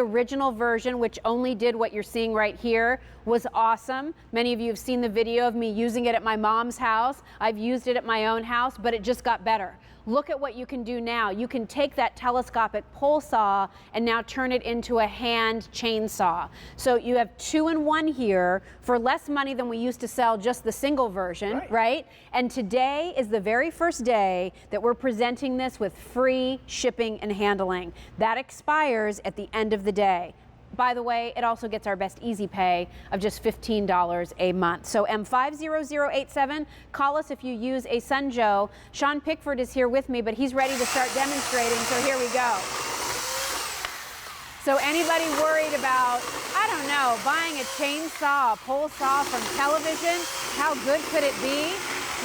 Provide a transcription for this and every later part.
original version, which only did what you're seeing right here, was awesome. Many of you have seen the video of me using it at my mom's house. I've used it at my own house, but it just got better. Look at what you can do now. You can take that telescopic pole saw and now turn it into a hand chainsaw. So you have 2-in-1 here for less money than we used to sell just the single version, right? And today is the very first day that we're presenting this with free shipping and handling. That expires at the end of the day. By the way, it also gets our best easy pay of just $15 a month. So M50087, call us if you use a Sunjoe. Sean Pickford is here with me, but he's ready to start demonstrating, so here we go. So anybody worried about, I don't know, buying a chainsaw, a pole saw from television, how good could it be?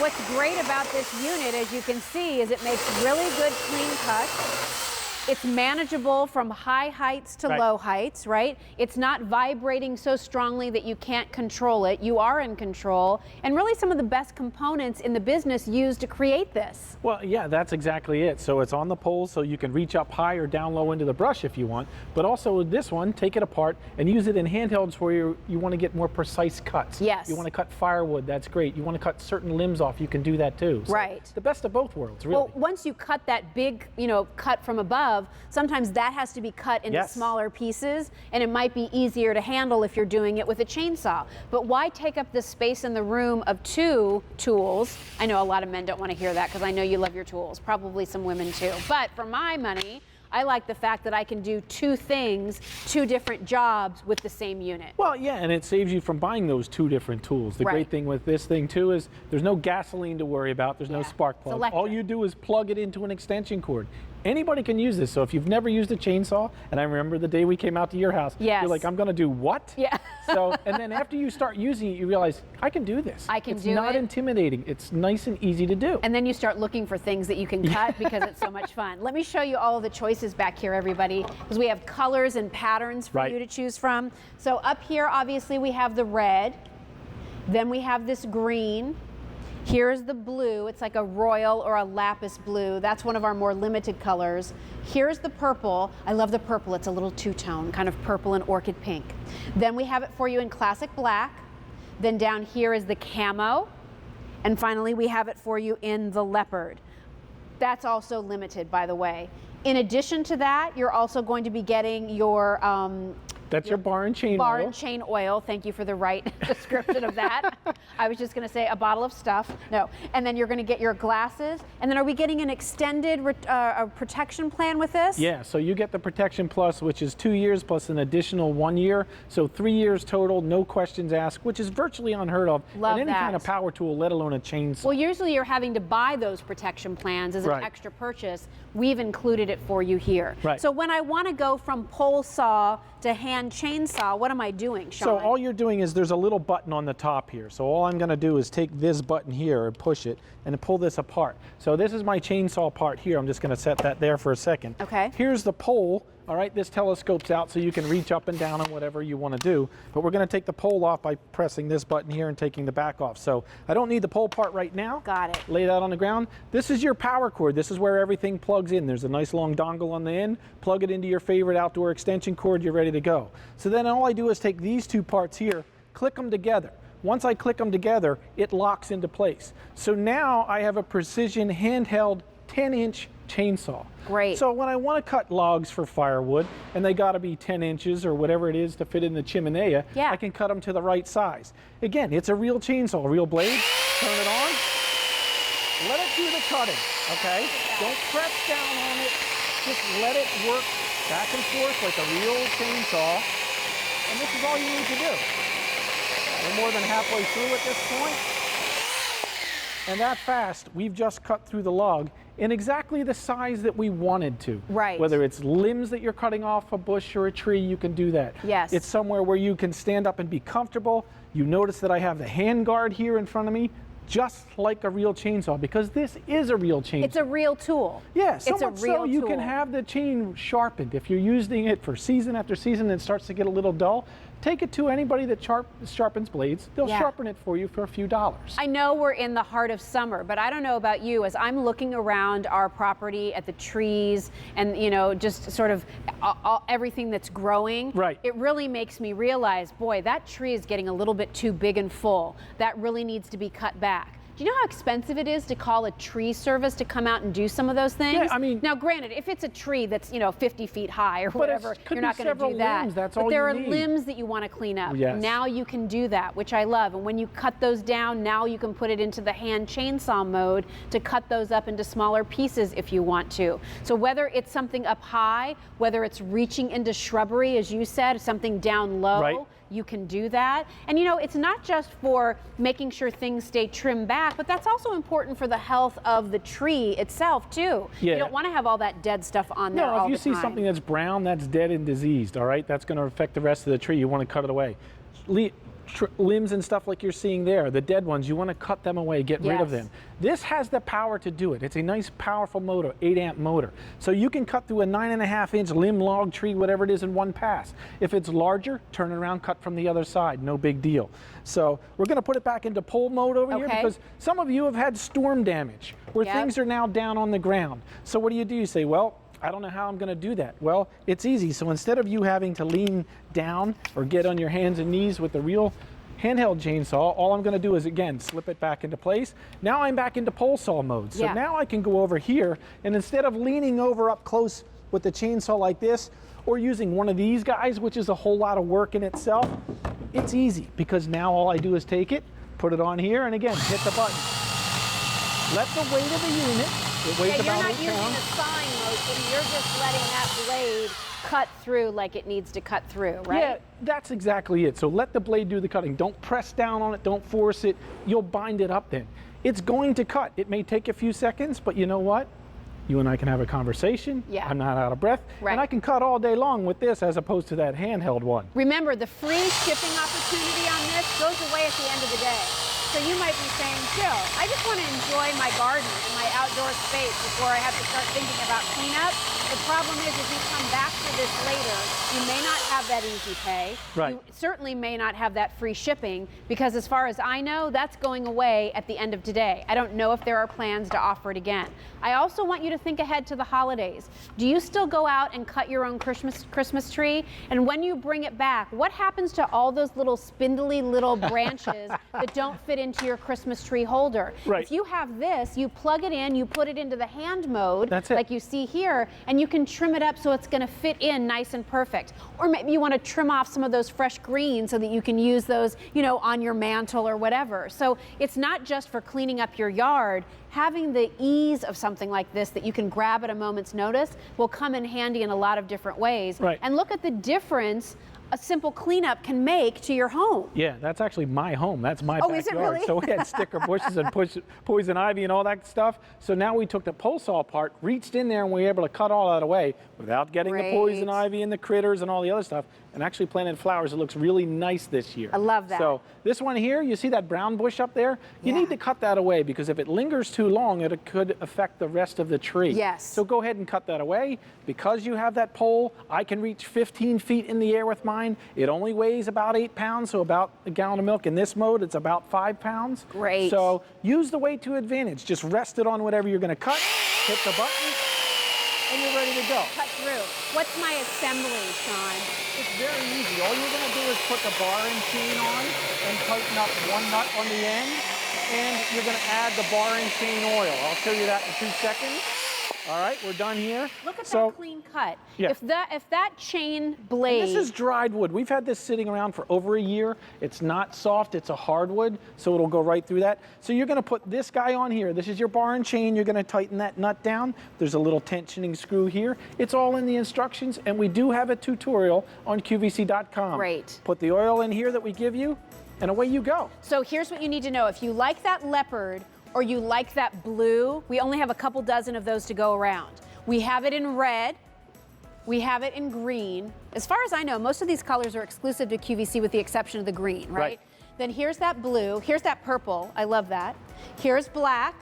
What's great about this unit, as you can see, is it makes really good clean cuts. It's manageable from high heights to low heights, right? It's not vibrating so strongly that you can't control it. You are in control. And really some of the best components in the business used to create this. Well, yeah, that's exactly it. So it's on the pole so you can reach up high or down low into the brush if you want. But also with this one, take it apart and use it in handhelds where you want to get more precise cuts. Yes. You want to cut firewood, that's great. You want to cut certain limbs off, you can do that too. So right. The best of both worlds, really. Well, once you cut that big, cut from above, sometimes that has to be cut into smaller pieces, and it might be easier to handle if you're doing it with a chainsaw. But why take up the space in the room of 2 tools? I know a lot of men don't want to hear that because I know you love your tools, probably some women too. But for my money, I like the fact that I can do 2 things, 2 different jobs with the same unit. Well, yeah, and it saves you from buying those 2 different tools. The great thing with this thing too is there's no gasoline to worry about, there's no spark plug. All you do is plug it into an extension cord. Anybody can use this, so if you've never used a chainsaw, and I remember the day we came out to your house, you're like, I'm gonna do what? Yeah. So, and then after you start using it, you realize, I can do this. I can do it. It's not intimidating, it's nice and easy to do. And then you start looking for things that you can cut because it's so much fun. Let me show you all of the choices back here, everybody, because we have colors and patterns for you to choose from. So up here, obviously, we have the red, then we have this green. Here's the blue. It's like a royal or a lapis blue. That's one of our more limited colors. Here's the purple. I love the purple. It's a little two-tone, kind of purple and orchid pink. Then we have it for you in classic black. Then down here is the camo. And finally, we have it for you in the leopard. That's also limited, by the way. In addition to that, you're also going to be getting your that's your bar and chain oil. Bar and chain oil. Thank you for the right description of that. I was just going to say a bottle of stuff. No. And then you're going to get your glasses. And then are we getting an extended protection plan with this? Yeah, so you get the Protection Plus, which is 2 years plus an additional 1 year. So 3 years total, no questions asked, which is virtually unheard of in any kind of power tool, let alone a chainsaw. Well, usually you're having to buy those protection plans as an extra purchase. We've included it for you here. So when I want to go from pole saw to hand chainsaw, what am I doing, Sean? So all you're doing is there's a little button on the top here. So all I'm going to do is take this button here and push it and pull this apart. So this is my chainsaw part here. I'm just going to set that there for a second. Okay. Here's the pole. All right, this telescopes out so you can reach up and down on whatever you want to do. But we're going to take the pole off by pressing this button here and taking the back off. So I don't need the pole part right now. Got it. Lay it out on the ground. This is your power cord. This is where everything plugs in. There's a nice long dongle on the end. Plug it into your favorite outdoor extension cord. You're ready to go. So then all I do is take these 2 parts here, click them together. Once I click them together, it locks into place. So now I have a precision handheld 10-inch chainsaw. Great. So when I want to cut logs for firewood, and they got to be 10 inches or whatever it is to fit in the chimenea, I can cut them to the right size. Again, it's a real chainsaw, a real blade. Turn it on. Let it do the cutting, okay? Don't press down on it. Just let it work back and forth like a real chainsaw. And this is all you need to do. We're more than halfway through at this point. And that fast, we've just cut through the log in exactly the size that we wanted to. Right. Whether it's limbs that you're cutting off a bush or a tree, you can do that. Yes. It's somewhere where you can stand up and be comfortable. You notice that I have the hand guard here in front of me, just like a real chainsaw, because this is a real chainsaw. It's a real tool. Yeah, so it's a much real so you tool. can have the chain sharpened. If you're using it for season after season and it starts to get a little dull, take it to anybody that sharpens blades. They'll sharpen it for you for a few dollars. I know we're in the heart of summer, but I don't know about you. As I'm looking around our property at the trees and, you know, just sort of everything that's growing, it really makes me realize, boy, that tree is getting a little bit too big and full. That really needs to be cut back. Do you know how expensive it is to call a tree service to come out and do some of those things? Yeah, I mean, now granted, if it's a tree that's, you know, 50 feet high or whatever, you're not going to do that. Limbs, that's but all there are you need. limbs that you want to clean up. Yes. Now you can do that, which I love. And when you cut those down, now you can put it into the hand chainsaw mode to cut those up into smaller pieces if you want to. So whether it's something up high, whether it's reaching into shrubbery, as you said, something down low, you can do that. And you know, it's not just for making sure things stay trimmed back, but that's also important for the health of the tree itself too. You don't want to have all that dead stuff on there all the time. No, if you see something that's brown, that's dead and diseased, all right? That's going to affect the rest of the tree. You want to cut it away. Limbs and stuff like you're seeing there, the dead ones, you want to cut them away, get rid of them. This has the power to do it. It's a nice powerful motor, 8-amp motor. So you can cut through a 9.5-inch limb log tree, whatever it is, in one pass. If it's larger, turn it around, cut from the other side, no big deal. So we're going to put it back into pull mode over here because some of you have had storm damage where things are now down on the ground. So what do? You say, well, I don't know how I'm going to do that. Well, it's easy. So instead of you having to lean down or get on your hands and knees with the real handheld chainsaw, all I'm going to do is, again, slip it back into place. Now I'm back into pole saw mode. So now I can go over here, and instead of leaning over up close with the chainsaw like this, or using one of these guys, which is a whole lot of work in itself, it's easy because now all I do is take it, put it on here, and again, hit the button. Let the weight of the unit, it weighs about 8 pounds. You're not using the sawing motion, you're just letting that blade cut through like it needs to cut through, right? Yeah, that's exactly it. So let the blade do the cutting. Don't press down on it, don't force it. You'll bind it up then. It's going to cut. It may take a few seconds, but you know what? You and I can have a conversation. I'm not out of breath. And I can cut all day long with this as opposed to that handheld one. Remember, the free shipping opportunity on this goes away at the end of the day. So you might be saying, Jill, I just want to enjoy my garden and my outdoor space before I have to start thinking about cleanup. The problem is if you come back to this later, you may not have that easy pay. You certainly may not have that free shipping because as far as I know, that's going away at the end of today. I don't know if there are plans to offer it again. I also want you to think ahead to the holidays. Do you still go out and cut your own Christmas tree? And when you bring it back, what happens to all those little spindly little branches that don't fit into your Christmas tree holder? If you have this, you plug it in, you put it into the hand mode, like you see here, and you can trim it up so it's going to fit in nice and perfect. Or maybe you want to trim off some of those fresh greens so that you can use those, you know, on your mantle or whatever. So it's not just for cleaning up your yard. Having the ease of something like this that you can grab at a moment's notice will come in handy in a lot of different ways. And look at the difference a simple cleanup can make to your home. Yeah, that's actually my home. That's my backyard. Is it really? So we had sticker bushes and poison ivy and all that stuff. So now we took the pole saw apart, reached in there, and we were able to cut all that away without getting the poison ivy and the critters and all the other stuff, and actually planted flowers. It looks really nice this year. I love that. So this one here, you see that brown bush up there? You need to cut that away because if it lingers too long, it could affect the rest of the tree. So go ahead and cut that away. Because you have that pole, I can reach 15 feet in the air with mine. It only weighs about 8 pounds, so about a gallon of milk. In this mode, it's about 5 pounds. So use the weight to advantage. Just rest it on whatever you're going to cut, hit the button, and you're ready to go. Cut through. What's my assembly, Sean? It's very easy. All you're going to do is put the bar and chain on and tighten up one nut on the end, and you're going to add the bar and chain oil. I'll show you that in 2 seconds. All right, we're done here. Look at that clean cut. If that chain blade... And this is dried wood. We've had this sitting around for over a year. It's not soft, it's a hardwood, so it'll go right through that. So you're gonna put this guy on here. This is your bar and chain. You're gonna tighten that nut down. There's a little tensioning screw here. It's all in the instructions, and we do have a tutorial on QVC.com. Put the oil in here that we give you, and away you go. So here's what you need to know. If you like that leopard, or you like that blue, we only have a couple dozen of those to go around. We have it in red, we have it in green. As far as I know, most of these colors are exclusive to QVC with the exception of the green, right? Then here's that blue, here's that purple, I love that. Here's black,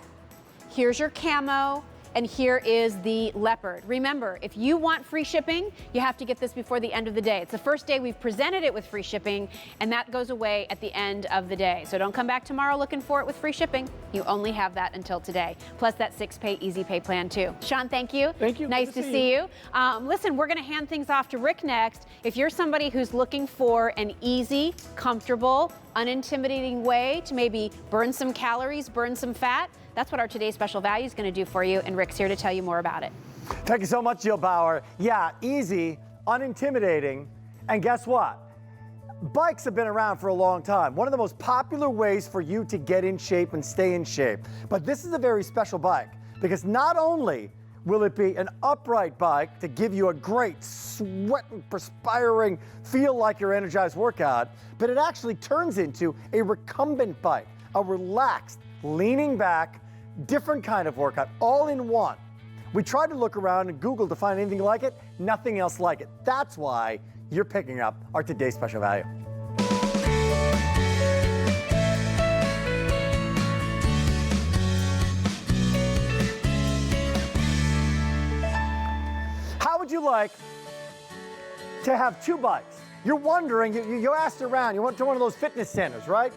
here's your camo, and here is the Leopard. Remember, if you want free shipping, you have to get this before the end of the day. It's the first day we've presented it with free shipping, and that goes away at the end of the day. So don't come back tomorrow looking for it with free shipping. You only have that until today, plus that 6-pay easy pay plan too. Sean, thank you. Thank you. Nice to see you. Listen, we're going to hand things off to Rick next. If you're somebody who's looking for an easy, comfortable, unintimidating way to maybe burn some calories, burn some fat, that's what our Today's Special Value is going to do for you, and Rick's here to tell you more about it. Thank you so much, Jill Bauer. Yeah, easy, unintimidating, and guess what? Bikes have been around for a long time. One of the most popular ways for you to get in shape and stay in shape. But this is a very special bike because not only will it be an upright bike to give you a great sweating, perspiring, feel like you're energized workout, but it actually turns into a recumbent bike, a relaxed, leaning back, different kind of workout, all in one. We tried to look around and Google to find anything like it, nothing else like it. That's why you're picking up our Today's Special Value. How would you like to have two bikes? You're wondering, you asked around, you went to one of those fitness centers, right?